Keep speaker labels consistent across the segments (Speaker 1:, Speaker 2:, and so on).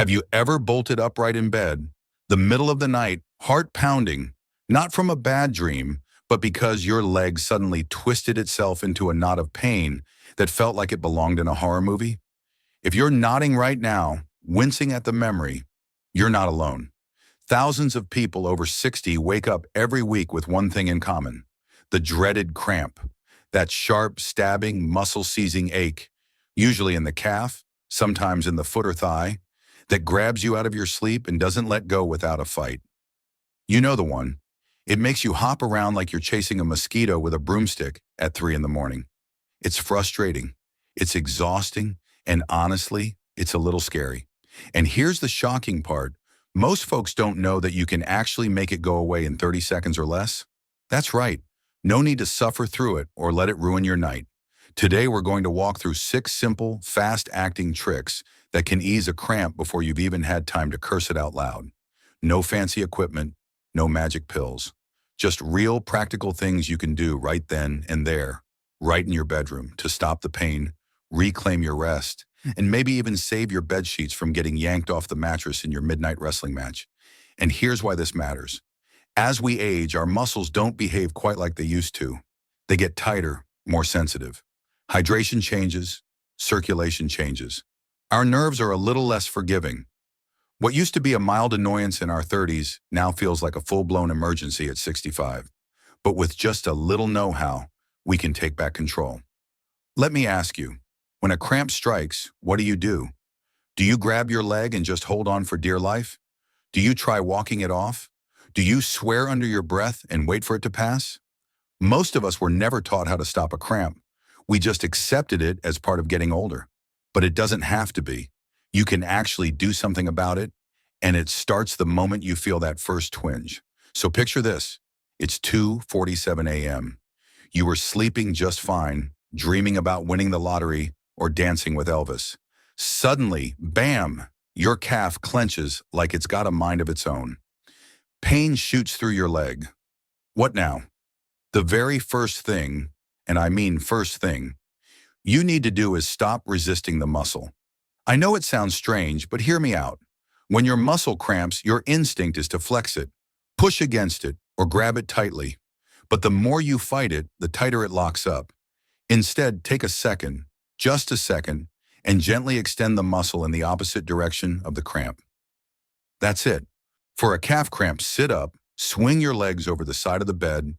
Speaker 1: Have you ever bolted upright in bed, the middle of the night, heart pounding, not from a bad dream, but because your leg suddenly twisted itself into a knot of pain that felt like it belonged in a horror movie? If you're nodding right now, wincing at the memory, you're not alone. Thousands of people over 60 wake up every week with one thing in common: the dreaded cramp, that sharp, stabbing, muscle-seizing ache, usually in the calf, sometimes in the foot or thigh, that grabs you out of your sleep and doesn't let go without a fight. You know the one. It makes you hop around like you're chasing a mosquito with a broomstick at 3 in the morning. It's frustrating, it's exhausting, and honestly, it's a little scary. And here's the shocking part. Most folks don't know that you can actually make it go away in 30 seconds or less. That's right. No need to suffer through it or let it ruin your night. Today, we're going to walk through 6 simple, fast-acting tricks that can ease a cramp before you've even had time to curse it out loud. No fancy equipment, no magic pills. Just real, practical things you can do right then and there, right in your bedroom, to stop the pain, reclaim your rest, and maybe even save your bed sheets from getting yanked off the mattress in your midnight wrestling match. And here's why this matters. As we age, our muscles don't behave quite like they used to. They get tighter, more sensitive. Hydration changes, circulation changes. Our nerves are a little less forgiving. What used to be a mild annoyance in our 30s now feels like a full-blown emergency at 65. But with just a little know-how, we can take back control. Let me ask you, when a cramp strikes, what do? Do you grab your leg and just hold on for dear life? Do you try walking it off? Do you swear under your breath and wait for it to pass? Most of us were never taught how to stop a cramp. We just accepted it as part of getting older. But it doesn't have to be. You can actually do something about it, and it starts the moment you feel that first twinge. So picture this. It's 2:47 a.m. You were sleeping just fine, dreaming about winning the lottery or dancing with Elvis. Suddenly, bam, your calf clenches like it's got a mind of its own. Pain shoots through your leg. What now? The very first thing, and I mean first thing, you need to do is stop resisting the muscle. I know it sounds strange, but hear me out. When your muscle cramps, your instinct is to flex it, push against it, or grab it tightly. But the more you fight it, the tighter it locks up. Instead, take a second, just a second, and gently extend the muscle in the opposite direction of the cramp. That's it. For a calf cramp, sit up, swing your legs over the side of the bed,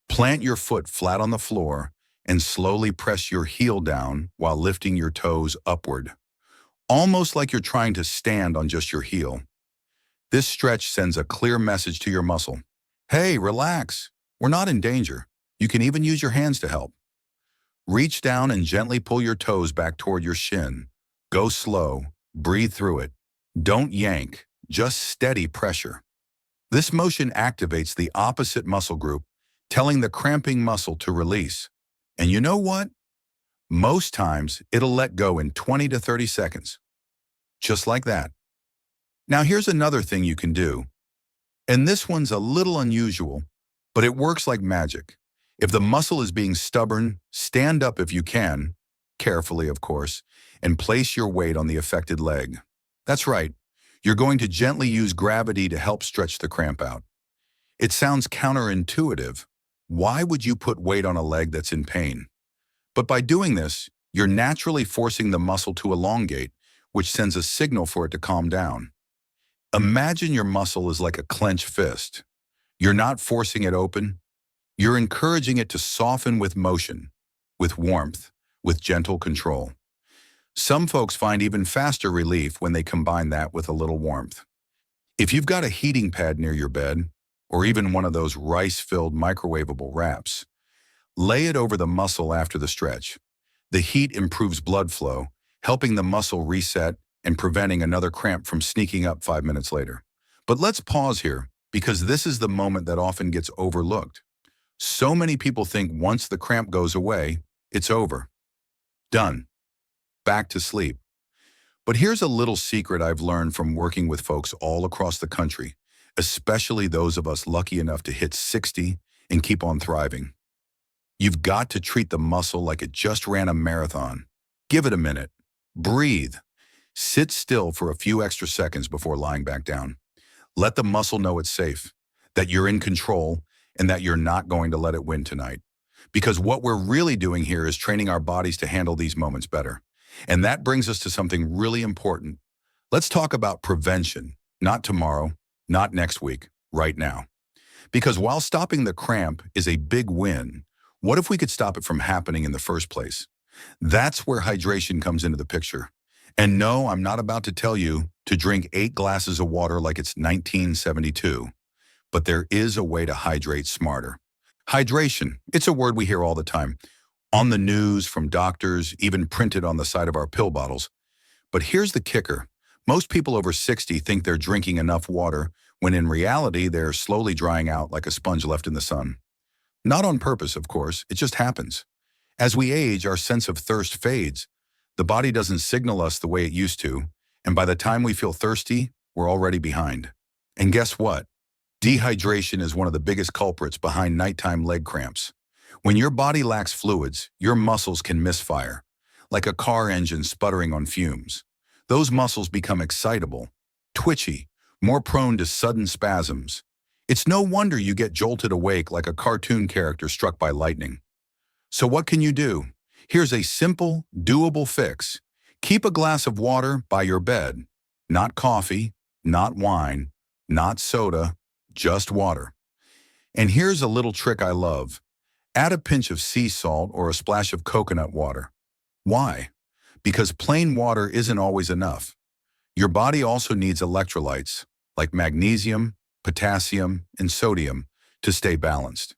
Speaker 1: plant your foot flat on the floor, and slowly press your heel down while lifting your toes upward. Almost like you're trying to stand on just your heel. This stretch sends a clear message to your muscle. Hey, relax. We're not in danger. You can even use your hands to help. Reach down and gently pull your toes back toward your shin. Go slow. Breathe through it. Don't yank. Just steady pressure. This motion activates the opposite muscle group, telling the cramping muscle to release. And you know what? Most times, it'll let go in 20 to 30 seconds. Just like that. Now here's another thing you can do. And this one's a little unusual, but it works like magic. If the muscle is being stubborn, stand up if you can, carefully of course, and place your weight on the affected leg. That's right. You're going to gently use gravity to help stretch the cramp out. It sounds counterintuitive. Why would you put weight on a leg that's in pain? But by doing this, you're naturally forcing the muscle to elongate, which sends a signal for it to calm down. Imagine your muscle is like a clenched fist. You're not forcing it open. You're encouraging it to soften with motion, with warmth, with gentle control. Some folks find even faster relief when they combine that with a little warmth. If you've got a heating pad near your bed, or even one of those rice-filled microwavable wraps, lay it over the muscle after the stretch. The heat improves blood flow, helping the muscle reset and preventing another cramp from sneaking up 5 minutes later. But let's pause here, because this is the moment that often gets overlooked. So many people think once the cramp goes away, it's over. Done. Back to sleep. But here's a little secret I've learned from working with folks all across the country, especially those of us lucky enough to hit 60 and keep on thriving. You've got to treat the muscle like it just ran a marathon. Give it a minute. Breathe. Sit still for a few extra seconds before lying back down. Let the muscle know it's safe, that you're in control, and that you're not going to let it win tonight. Because what we're really doing here is training our bodies to handle these moments better. And that brings us to something really important. Let's talk about prevention, not tomorrow, not next week, right now. Because while stopping the cramp is a big win, what if we could stop it from happening in the first place? That's where hydration comes into the picture. And no, I'm not about to tell you to drink 8 glasses of water like it's 1972, but there is a way to hydrate smarter. Hydration, it's a word we hear all the time, on the news, from doctors, even printed on the side of our pill bottles. But here's the kicker. Most people over 60 think they're drinking enough water, when in reality they're slowly drying out like a sponge left in the sun. Not on purpose, of course, it just happens. As we age, our sense of thirst fades. The body doesn't signal us the way it used to, and by the time we feel thirsty, we're already behind. And guess what? Dehydration is one of the biggest culprits behind nighttime leg cramps. When your body lacks fluids, your muscles can misfire, like a car engine sputtering on fumes. Those muscles become excitable, twitchy, more prone to sudden spasms. It's no wonder you get jolted awake like a cartoon character struck by lightning. So what can you do? Here's a simple, doable fix. Keep a glass of water by your bed. Not coffee, not wine, not soda, just water. And here's a little trick I love. Add a pinch of sea salt or a splash of coconut water. Why? Because plain water isn't always enough. Your body also needs electrolytes, like magnesium, potassium, and sodium, to stay balanced.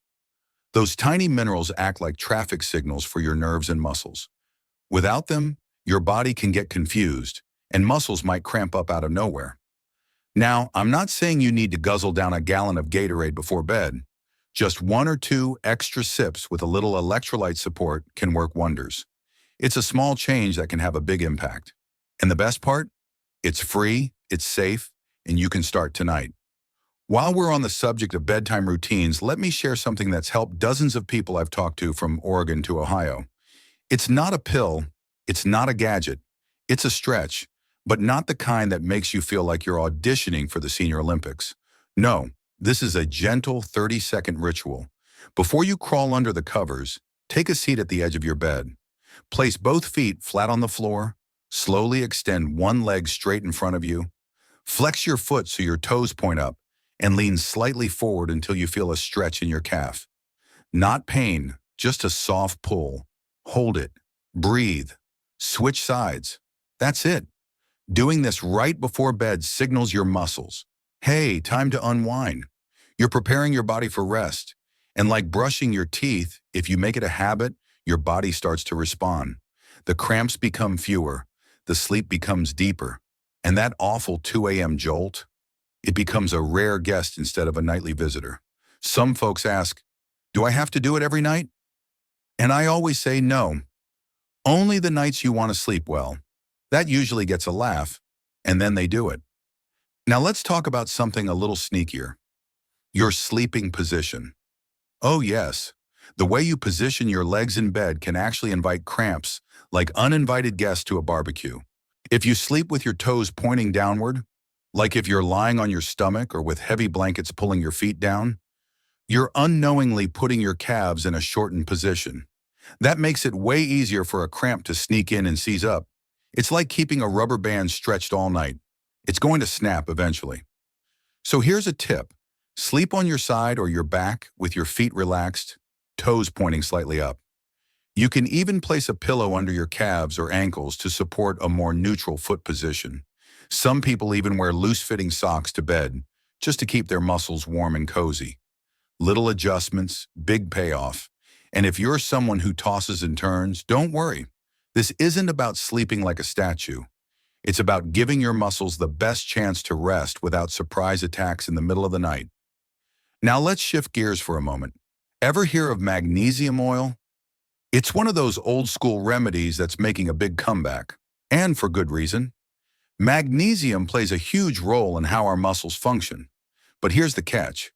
Speaker 1: Those tiny minerals act like traffic signals for your nerves and muscles. Without them, your body can get confused, and muscles might cramp up out of nowhere. Now, I'm not saying you need to guzzle down a gallon of Gatorade before bed. Just 1 or 2 extra sips with a little electrolyte support can work wonders. It's a small change that can have a big impact. And the best part? It's free, it's safe, and you can start tonight. While we're on the subject of bedtime routines, let me share something that's helped dozens of people I've talked to from Oregon to Ohio. It's not a pill, it's not a gadget, it's a stretch, but not the kind that makes you feel like you're auditioning for the Senior Olympics. No, this is a gentle 30-second ritual. Before you crawl under the covers, take a seat at the edge of your bed. Place both feet flat on the floor, slowly extend one leg straight in front of you. Flex your foot so your toes point up, and lean slightly forward until you feel a stretch in your calf. Not pain, just a soft pull. Hold it. Breathe. Switch sides. That's it. Doing this right before bed signals your muscles. Hey, time to unwind. You're preparing your body for rest. And like brushing your teeth, if you make it a habit, your body starts to respond. The cramps become fewer. The sleep becomes deeper. And that awful 2 a.m. jolt, it becomes a rare guest instead of a nightly visitor. Some folks ask, do I have to do it every night? And I always say no. Only the nights you want to sleep well. That usually gets a laugh, and then they do it. Now let's talk about something a little sneakier. Your sleeping position. Oh yes, the way you position your legs in bed can actually invite cramps, like uninvited guests to a barbecue. If you sleep with your toes pointing downward, like if you're lying on your stomach or with heavy blankets pulling your feet down, you're unknowingly putting your calves in a shortened position. That makes it way easier for a cramp to sneak in and seize up. It's like keeping a rubber band stretched all night. It's going to snap eventually. So here's a tip. Sleep on your side or your back with your feet relaxed, toes pointing slightly up. You can even place a pillow under your calves or ankles to support a more neutral foot position. Some people even wear loose-fitting socks to bed, just to keep their muscles warm and cozy. Little adjustments, big payoff. And if you're someone who tosses and turns, don't worry. This isn't about sleeping like a statue. It's about giving your muscles the best chance to rest without surprise attacks in the middle of the night. Now let's shift gears for a moment. Ever hear of magnesium oil? It's one of those old-school remedies that's making a big comeback, and for good reason. Magnesium plays a huge role in how our muscles function. But here's the catch.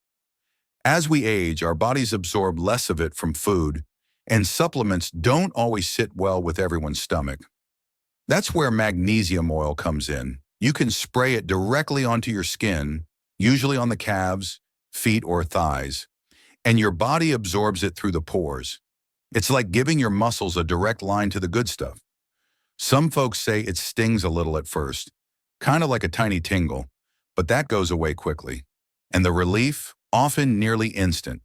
Speaker 1: As we age, our bodies absorb less of it from food, and supplements don't always sit well with everyone's stomach. That's where magnesium oil comes in. You can spray it directly onto your skin, usually on the calves, feet, or thighs, and your body absorbs it through the pores. It's like giving your muscles a direct line to the good stuff. Some folks say it stings a little at first, kind of like a tiny tingle, but that goes away quickly. And the relief, often nearly instant.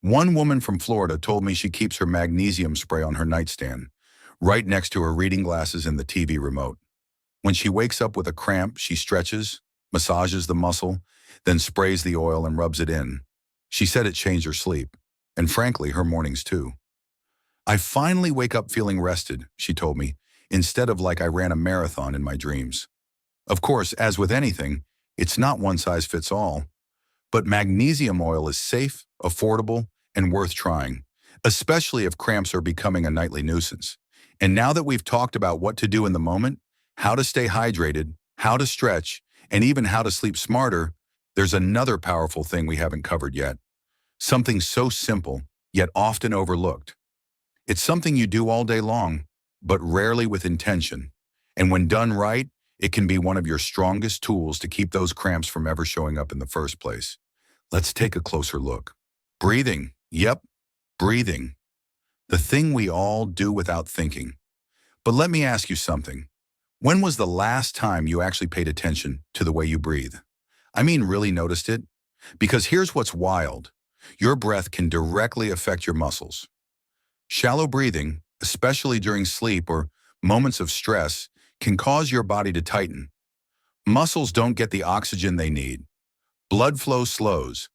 Speaker 1: One woman from Florida told me she keeps her magnesium spray on her nightstand, right next to her reading glasses and the TV remote. When she wakes up with a cramp, she stretches, massages the muscle, then sprays the oil and rubs it in. She said it changed her sleep, and frankly, her mornings too. I finally wake up feeling rested, she told me, instead of like I ran a marathon in my dreams. Of course, as with anything, it's not one size fits all. But magnesium oil is safe, affordable, and worth trying, especially if cramps are becoming a nightly nuisance. And now that we've talked about what to do in the moment, how to stay hydrated, how to stretch, and even how to sleep smarter, there's another powerful thing we haven't covered yet. Something so simple, yet often overlooked. It's something you do all day long, but rarely with intention. And when done right, it can be one of your strongest tools to keep those cramps from ever showing up in the first place. Let's take a closer look. Breathing. Yep, breathing. The thing we all do without thinking. But let me ask you something. When was the last time you actually paid attention to the way you breathe? I mean, really noticed it? Because here's what's wild. Your breath can directly affect your muscles. Shallow breathing, especially during sleep or moments of stress, can cause your body to tighten. Muscles don't get the oxygen they need. Blood flow slows.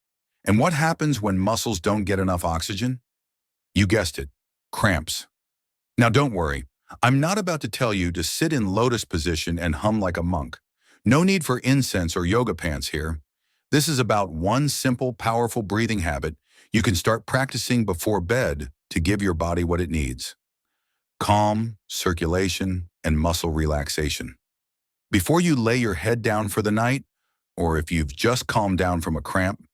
Speaker 1: And what happens when muscles don't get enough oxygen? You guessed it, cramps. Now don't worry, I'm not about to tell you to sit in lotus position and hum like a monk. No need for incense or yoga pants here. This is about one simple, powerful breathing habit you can start practicing before bed to give your body what it needs. Calm, circulation, and muscle relaxation. Before you lay your head down for the night, or if you've just calmed down from a cramp,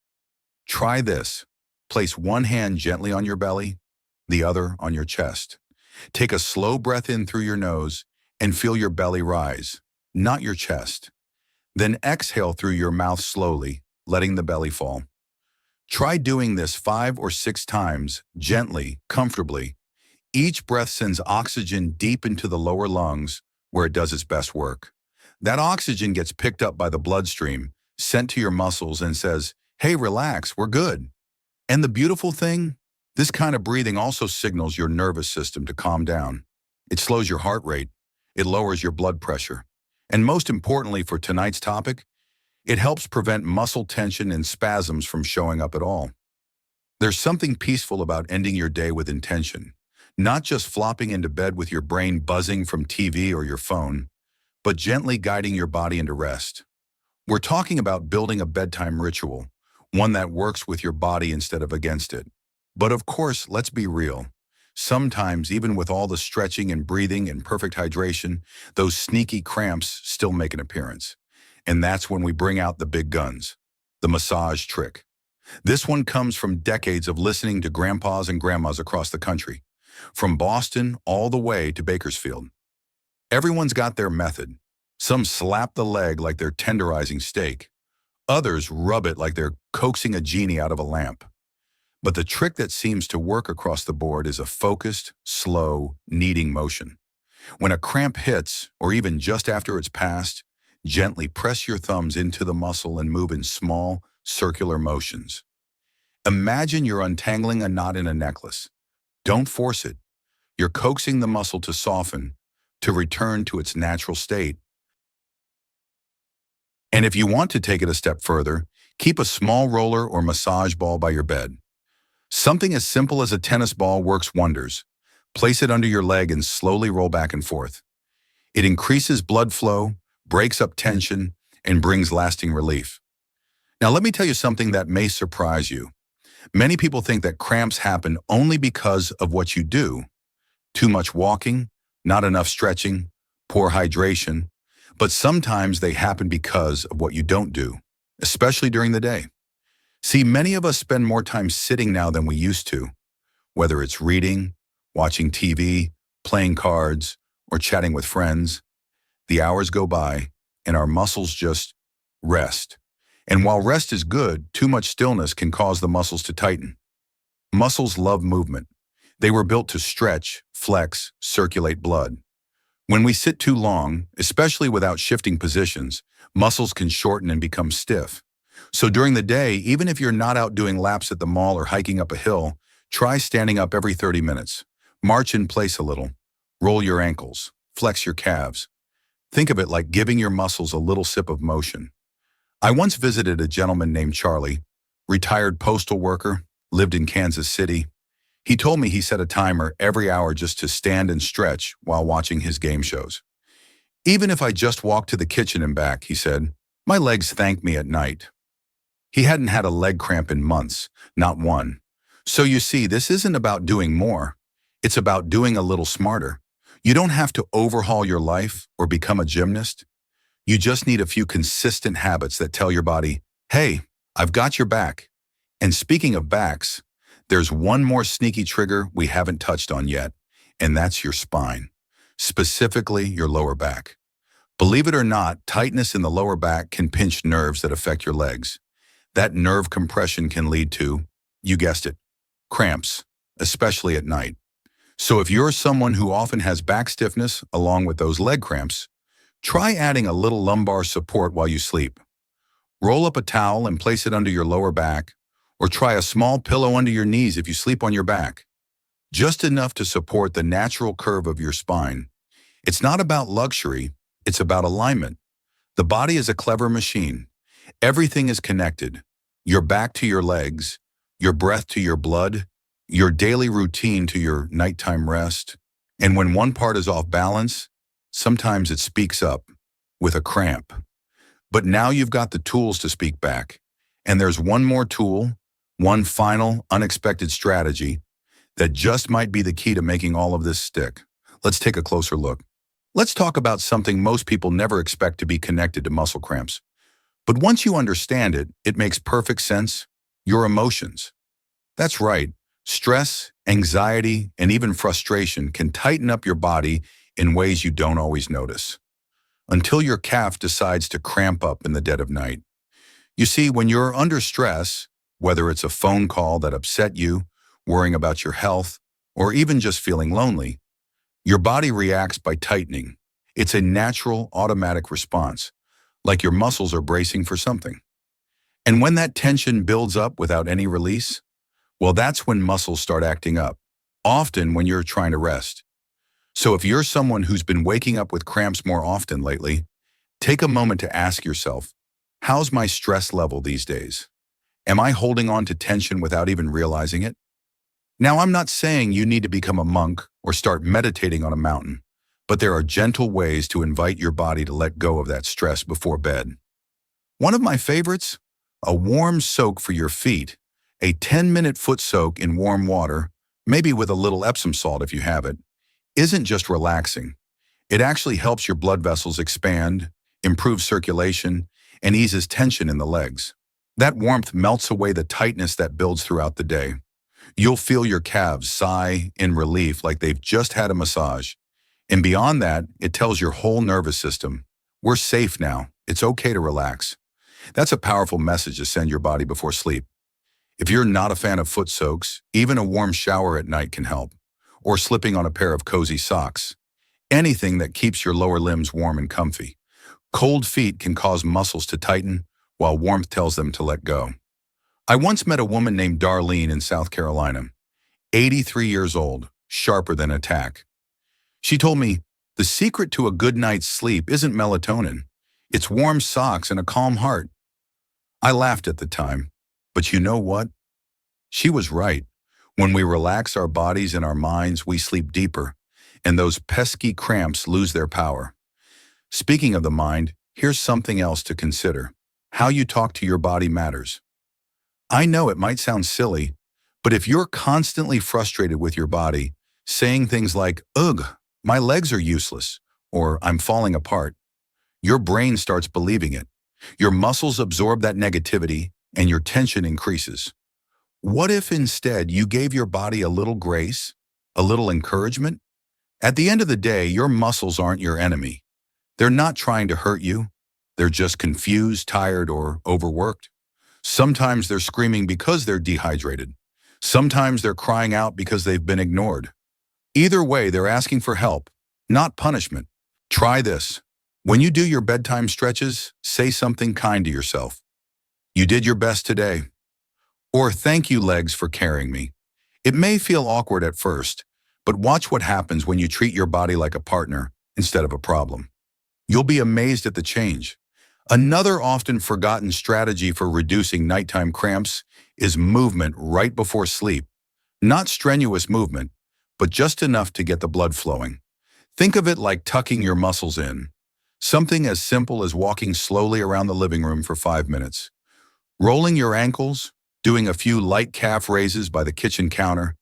Speaker 1: try this. Place one hand gently on your belly, the other on your chest. Take a slow breath in through your nose and feel your belly rise, not your chest. Then exhale through your mouth slowly, letting the belly fall. Try doing this 5 or 6 times, gently, comfortably. Each breath sends oxygen deep into the lower lungs where it does its best work. That oxygen gets picked up by the bloodstream, sent to your muscles and says, "Hey, relax, we're good." And the beautiful thing? This kind of breathing also signals your nervous system to calm down. It slows your heart rate. It lowers your blood pressure. And most importantly for tonight's topic, it helps prevent muscle tension and spasms from showing up at all. There's something peaceful about ending your day with intention, not just flopping into bed with your brain buzzing from TV or your phone, but gently guiding your body into rest. We're talking about building a bedtime ritual, one that works with your body instead of against it. But of course, let's be real. Sometimes, even with all the stretching and breathing and perfect hydration, those sneaky cramps still make an appearance. And that's when we bring out the big guns, the massage trick. This one comes from decades of listening to grandpas and grandmas across the country, from Boston all the way to Bakersfield. Everyone's got their method. Some slap the leg like they're tenderizing steak. Others rub it like they're coaxing a genie out of a lamp. But the trick that seems to work across the board is a focused, slow, kneading motion. When a cramp hits, or even just after it's passed, gently press your thumbs into the muscle and move in small, circular motions. Imagine you're untangling a knot in a necklace. Don't force it. You're coaxing the muscle to soften, to return to its natural state. And if you want to take it a step further, keep a small roller or massage ball by your bed. Something as simple as a tennis ball works wonders. Place it under your leg and slowly roll back and forth. It increases blood flow, breaks up tension, and brings lasting relief. Now let me tell you something that may surprise you. Many people think that cramps happen only because of what you do. Too much walking, not enough stretching, poor hydration. But sometimes they happen because of what you don't do, especially during the day. See, many of us spend more time sitting now than we used to, whether it's reading, watching TV, playing cards, or chatting with friends. The hours go by, and our muscles just rest. And while rest is good, too much stillness can cause the muscles to tighten. Muscles love movement. They were built to stretch, flex, circulate blood. When we sit too long, especially without shifting positions, muscles can shorten and become stiff. So during the day, even if you're not out doing laps at the mall or hiking up a hill, try standing up every 30 minutes. March in place a little. Roll your ankles. Flex your calves. Think of it like giving your muscles a little sip of motion. I once visited a gentleman named Charlie, retired postal worker, lived in Kansas City. He told me he set a timer every hour just to stand and stretch while watching his game shows. Even if I just walked to the kitchen and back, he said, my legs thank me at night. He hadn't had a leg cramp in months, not one. So you see, this isn't about doing more. It's about doing a little smarter. You don't have to overhaul your life or become a gymnast. You just need a few consistent habits that tell your body, hey, I've got your back. And speaking of backs, there's one more sneaky trigger we haven't touched on yet, and that's your spine, specifically your lower back. Believe it or not, tightness in the lower back can pinch nerves that affect your legs. That nerve compression can lead to, you guessed it, cramps, especially at night. So if you're someone who often has back stiffness along with those leg cramps, try adding a little lumbar support while you sleep. Roll up a towel and place it under your lower back, or try a small pillow under your knees if you sleep on your back. Just enough to support the natural curve of your spine. It's not about luxury, it's about alignment. The body is a clever machine. Everything is connected. Your back to your legs, your breath to your blood, your daily routine to your nighttime rest. And when one part is off balance, sometimes it speaks up with a cramp. But now you've got the tools to speak back. And there's one more tool, one final, unexpected strategy that just might be the key to making all of this stick. Let's take a closer look. Let's talk about something most people never expect to be connected to muscle cramps. But once you understand it, it makes perfect sense. Your emotions. That's right. Stress, anxiety, and even frustration can tighten up your body in ways you don't always notice, until your calf decides to cramp up in the dead of night. You see, when you're under stress, whether it's a phone call that upset you, worrying about your health, or even just feeling lonely, your body reacts by tightening. It's a natural, automatic response, like your muscles are bracing for something. And when that tension builds up without any release, well, that's when muscles start acting up, often when you're trying to rest. So if you're someone who's been waking up with cramps more often lately, take a moment to ask yourself, how's my stress level these days? Am I holding on to tension without even realizing it? Now, I'm not saying you need to become a monk or start meditating on a mountain, but there are gentle ways to invite your body to let go of that stress before bed. One of my favorites, a warm soak for your feet, a 10-minute foot soak in warm water, maybe with a little Epsom salt if you have it, isn't just relaxing. It actually helps your blood vessels expand, improves circulation, and eases tension in the legs. That warmth melts away the tightness that builds throughout the day. You'll feel your calves sigh in relief like they've just had a massage. And beyond that, it tells your whole nervous system, we're safe now. It's okay to relax. That's a powerful message to send your body before sleep. If you're not a fan of foot soaks, even a warm shower at night can help, or slipping on a pair of cozy socks. Anything that keeps your lower limbs warm and comfy. Cold feet can cause muscles to tighten, while warmth tells them to let go. I once met a woman named Darlene in South Carolina, 83 years old, sharper than a tack. She told me, the secret to a good night's sleep isn't melatonin. It's warm socks and a calm heart. I laughed at the time, but you know what? She was right. When we relax our bodies and our minds, we sleep deeper, and those pesky cramps lose their power. Speaking of the mind, here's something else to consider. How you talk to your body matters. I know it might sound silly, but if you're constantly frustrated with your body, saying things like, ugh, my legs are useless, or I'm falling apart, your brain starts believing it. Your muscles absorb that negativity, and your tension increases. What if instead you gave your body a little grace, a little encouragement? At the end of the day, your muscles aren't your enemy. They're not trying to hurt you. They're just confused, tired, or overworked. Sometimes they're screaming because they're dehydrated. Sometimes they're crying out because they've been ignored. Either way, they're asking for help, not punishment. Try this. When you do your bedtime stretches, say something kind to yourself. You did your best today. Or thank you, legs, for carrying me. It may feel awkward at first, but watch what happens when you treat your body like a partner instead of a problem. You'll be amazed at the change. Another often forgotten strategy for reducing nighttime cramps is movement right before sleep. Not strenuous movement, but just enough to get the blood flowing. Think of it like tucking your muscles in. Something as simple as walking slowly around the living room for 5 minutes. Rolling your ankles, doing a few light calf raises by the kitchen counter.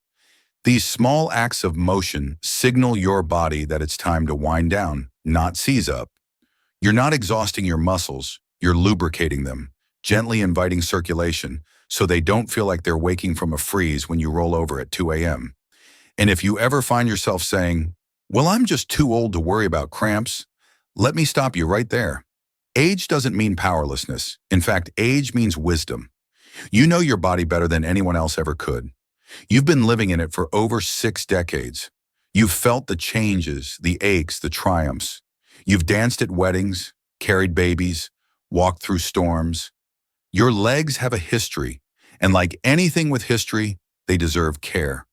Speaker 1: These small acts of motion signal your body that it's time to wind down, not seize up. You're not exhausting your muscles, you're lubricating them, gently inviting circulation so they don't feel like they're waking from a freeze when you roll over at 2 a.m. And if you ever find yourself saying, "Well, I'm just too old to worry about cramps," let me stop you right there. Age doesn't mean powerlessness. In fact, age means wisdom. You know your body better than anyone else ever could. You've been living in it for over 6 decades. You've felt the changes, the aches, the triumphs. You've danced at weddings, carried babies, walked through storms. Your legs have a history, and like anything with history, they deserve care,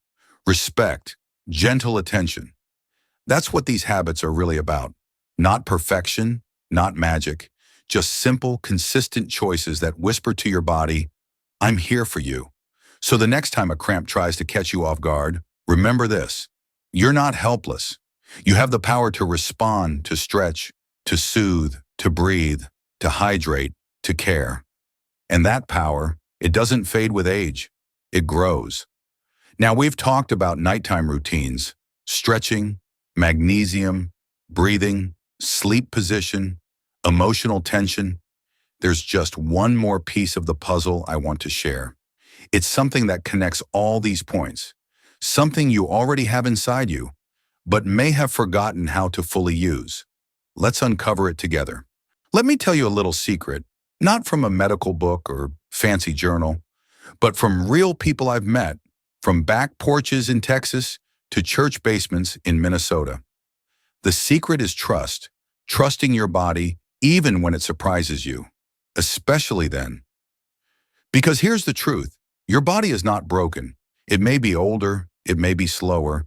Speaker 1: respect, gentle attention. That's what these habits are really about. Not perfection, not magic, just simple, consistent choices that whisper to your body, "I'm here for you." So the next time a cramp tries to catch you off guard, remember this: you're not helpless. You have the power to respond, to stretch, to soothe, to breathe, to hydrate, to care. And that power, it doesn't fade with age. It grows. Now, we've talked about nighttime routines, stretching, magnesium, breathing, sleep position, emotional tension. There's just one more piece of the puzzle I want to share. It's something that connects all these points, something you already have inside you, but may have forgotten how to fully use. Let's uncover it together. Let me tell you a little secret, not from a medical book or fancy journal, but from real people I've met, from back porches in Texas to church basements in Minnesota. The secret is trust, trusting your body even when it surprises you, especially then. Because here's the truth, your body is not broken. It may be older, it may be slower,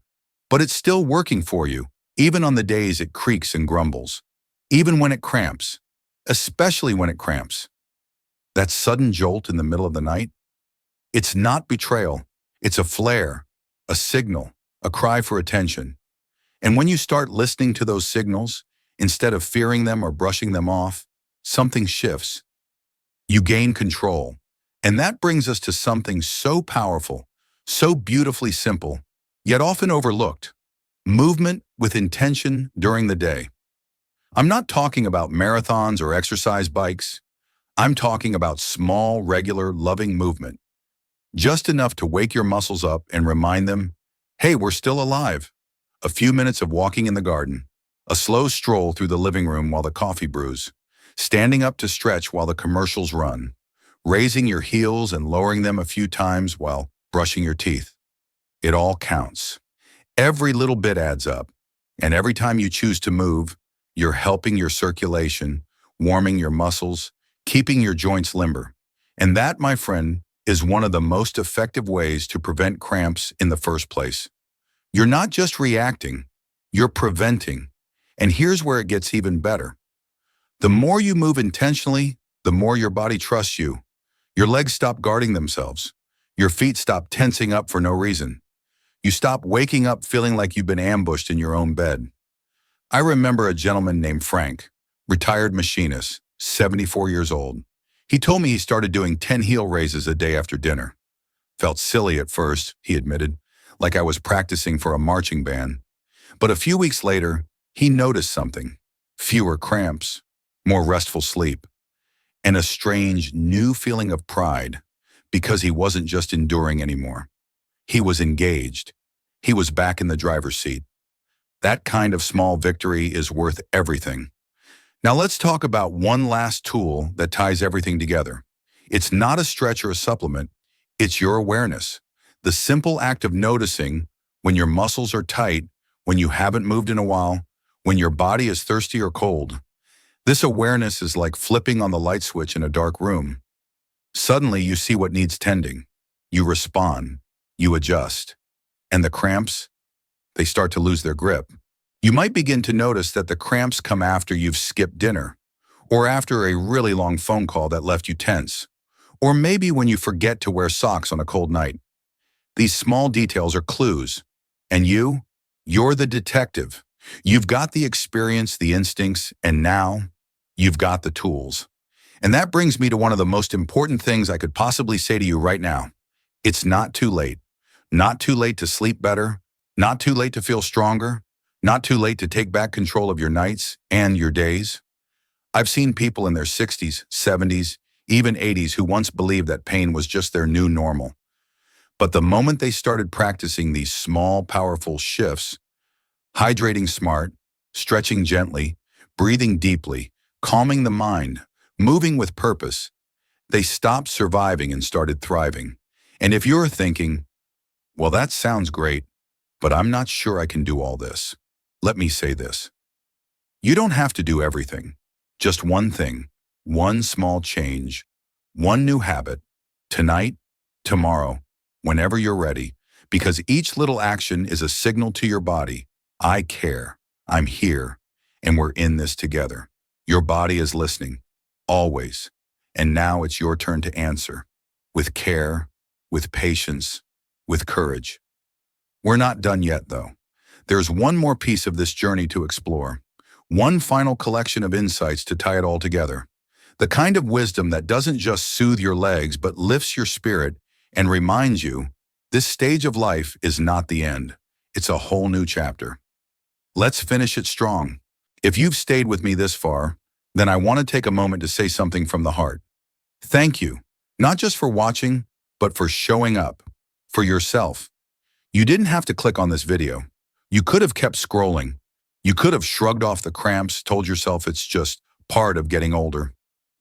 Speaker 1: but it's still working for you, even on the days it creaks and grumbles, even when it cramps, especially when it cramps. That sudden jolt in the middle of the night, it's not betrayal, it's a flare, a signal, a cry for attention. And when you start listening to those signals, instead of fearing them or brushing them off, something shifts. You gain control. And that brings us to something so powerful, so beautifully simple, yet often overlooked: movement with intention during the day. I'm not talking about marathons or exercise bikes. I'm talking about small, regular, loving movement. Just enough to wake your muscles up and remind them, hey, we're still alive. A few minutes of walking in the garden, a slow stroll through the living room while the coffee brews, standing up to stretch while the commercials run, raising your heels and lowering them a few times while brushing your teeth. It all counts. Every little bit adds up, and every time you choose to move, you're helping your circulation, warming your muscles, keeping your joints limber. And that, my friend, is one of the most effective ways to prevent cramps in the first place. You're not just reacting, you're preventing. And here's where it gets even better. The more you move intentionally, the more your body trusts you. Your legs stop guarding themselves. Your feet stop tensing up for no reason. You stop waking up feeling like you've been ambushed in your own bed. I remember a gentleman named Frank, retired machinist, 74 years old. He told me he started doing 10 heel raises a day after dinner. Felt silly at first, he admitted, like I was practicing for a marching band. But a few weeks later, he noticed something: fewer cramps, more restful sleep, and a strange new feeling of pride, because he wasn't just enduring anymore. He was engaged. He was back in the driver's seat. That kind of small victory is worth everything. Now let's talk about one last tool that ties everything together. It's not a stretch or a supplement, it's your awareness. The simple act of noticing when your muscles are tight, when you haven't moved in a while, when your body is thirsty or cold. This awareness is like flipping on the light switch in a dark room. Suddenly you see what needs tending. You respond, you adjust, and the cramps, they start to lose their grip. You might begin to notice that the cramps come after you've skipped dinner, or after a really long phone call that left you tense, or maybe when you forget to wear socks on a cold night. These small details are clues, and you're the detective. You've got the experience, the instincts, and now you've got the tools. And that brings me to one of the most important things I could possibly say to you right now. It's not too late. Not too late to sleep better, not too late to feel stronger, not too late to take back control of your nights and your days. I've seen people in their 60s, 70s, even 80s who once believed that pain was just their new normal. But the moment they started practicing these small, powerful shifts, hydrating smart, stretching gently, breathing deeply, calming the mind, moving with purpose, they stopped surviving and started thriving. And if you're thinking, well, that sounds great, but I'm not sure I can do all this, let me say this. You don't have to do everything. Just one thing, one small change, one new habit, tonight, tomorrow, whenever you're ready, because each little action is a signal to your body. I care, I'm here, and we're in this together. Your body is listening, always. And now it's your turn to answer, with care, with patience, with courage. We're not done yet, though. There's one more piece of this journey to explore, one final collection of insights to tie it all together. The kind of wisdom that doesn't just soothe your legs, but lifts your spirit and reminds you this stage of life is not the end. It's a whole new chapter. Let's finish it strong. If you've stayed with me this far, then I want to take a moment to say something from the heart. Thank you, not just for watching, but for showing up, for yourself. You didn't have to click on this video. You could have kept scrolling. You could have shrugged off the cramps, told yourself it's just part of getting older.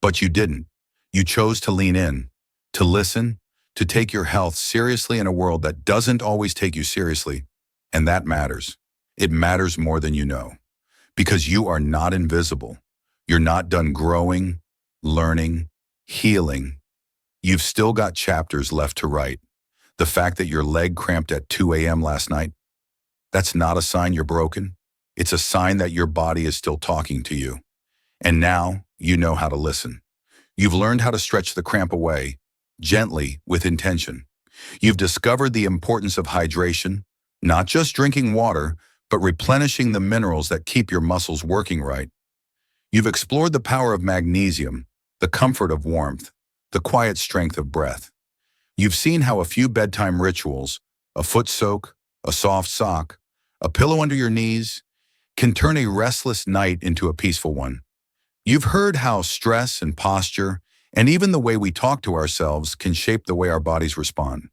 Speaker 1: But you didn't. You chose to lean in, to listen, to take your health seriously in a world that doesn't always take you seriously. And that matters. It matters more than you know. Because you are not invisible. You're not done growing, learning, healing. You've still got chapters left to write. The fact that your leg cramped at 2 a.m. last night, that's not a sign you're broken. It's a sign that your body is still talking to you. And now you know how to listen. You've learned how to stretch the cramp away, gently, with intention. You've discovered the importance of hydration, not just drinking water, but replenishing the minerals that keep your muscles working right. You've explored the power of magnesium, the comfort of warmth, the quiet strength of breath. You've seen how a few bedtime rituals, a foot soak, a soft sock, a pillow under your knees, can turn a restless night into a peaceful one. You've heard how stress and posture, and even the way we talk to ourselves, can shape the way our bodies respond.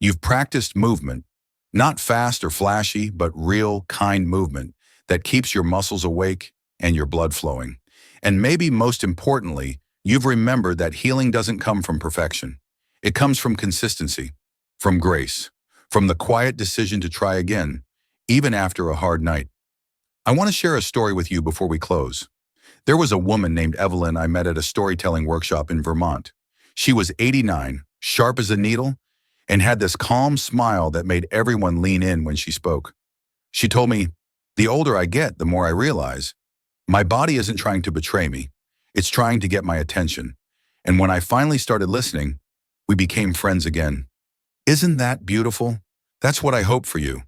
Speaker 1: You've practiced movement, not fast or flashy, but real, kind movement that keeps your muscles awake and your blood flowing. And maybe most importantly, you've remembered that healing doesn't come from perfection. It comes from consistency, from grace, from the quiet decision to try again, even after a hard night. I want to share a story with you before we close. There was a woman named Evelyn I met at a storytelling workshop in Vermont. She was 89, sharp as a needle, and had this calm smile that made everyone lean in when she spoke. She told me, "The older I get, the more I realize my body isn't trying to betray me. It's trying to get my attention. And when I finally started listening, we became friends again." Isn't that beautiful? That's what I hope for you.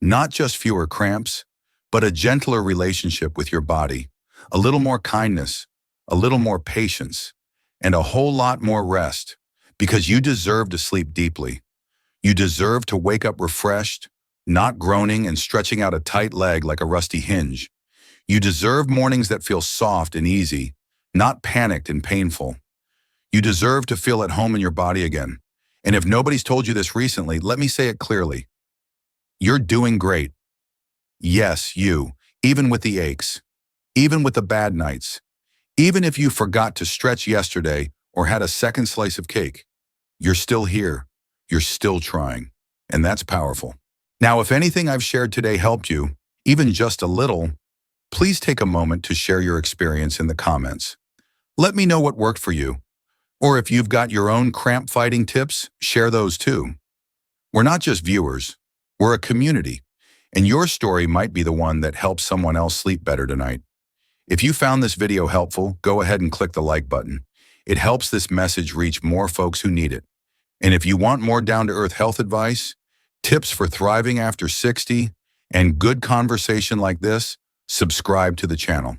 Speaker 1: Not just fewer cramps, but a gentler relationship with your body, a little more kindness, a little more patience, and a whole lot more rest, because you deserve to sleep deeply. You deserve to wake up refreshed, not groaning and stretching out a tight leg like a rusty hinge. You deserve mornings that feel soft and easy, not panicked and painful. You deserve to feel at home in your body again. And if nobody's told you this recently, let me say it clearly. You're doing great. Yes, you, even with the aches, even with the bad nights, even if you forgot to stretch yesterday or had a second slice of cake, you're still here. You're still trying. And that's powerful. Now, if anything I've shared today helped you, even just a little, please take a moment to share your experience in the comments. Let me know what worked for you. Or if you've got your own cramp fighting tips, share those too. We're not just viewers, we're a community, and your story might be the one that helps someone else sleep better tonight. If you found this video helpful, go ahead and click the like button. It helps this message reach more folks who need it. And if you want more down-to-earth health advice, tips for thriving after 60, and good conversation like this, subscribe to the channel.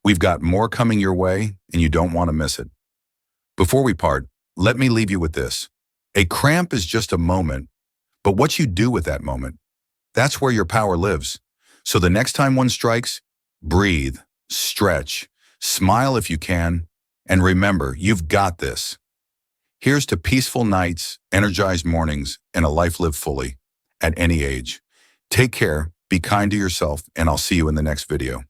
Speaker 1: We've got more coming your way, and you don't want to miss it. Before we part, let me leave you with this. A cramp is just a moment, but what you do with that moment, that's where your power lives. So the next time one strikes, breathe, stretch, smile if you can, and remember, you've got this. Here's to peaceful nights, energized mornings, and a life lived fully, at any age. Take care, be kind to yourself, and I'll see you in the next video.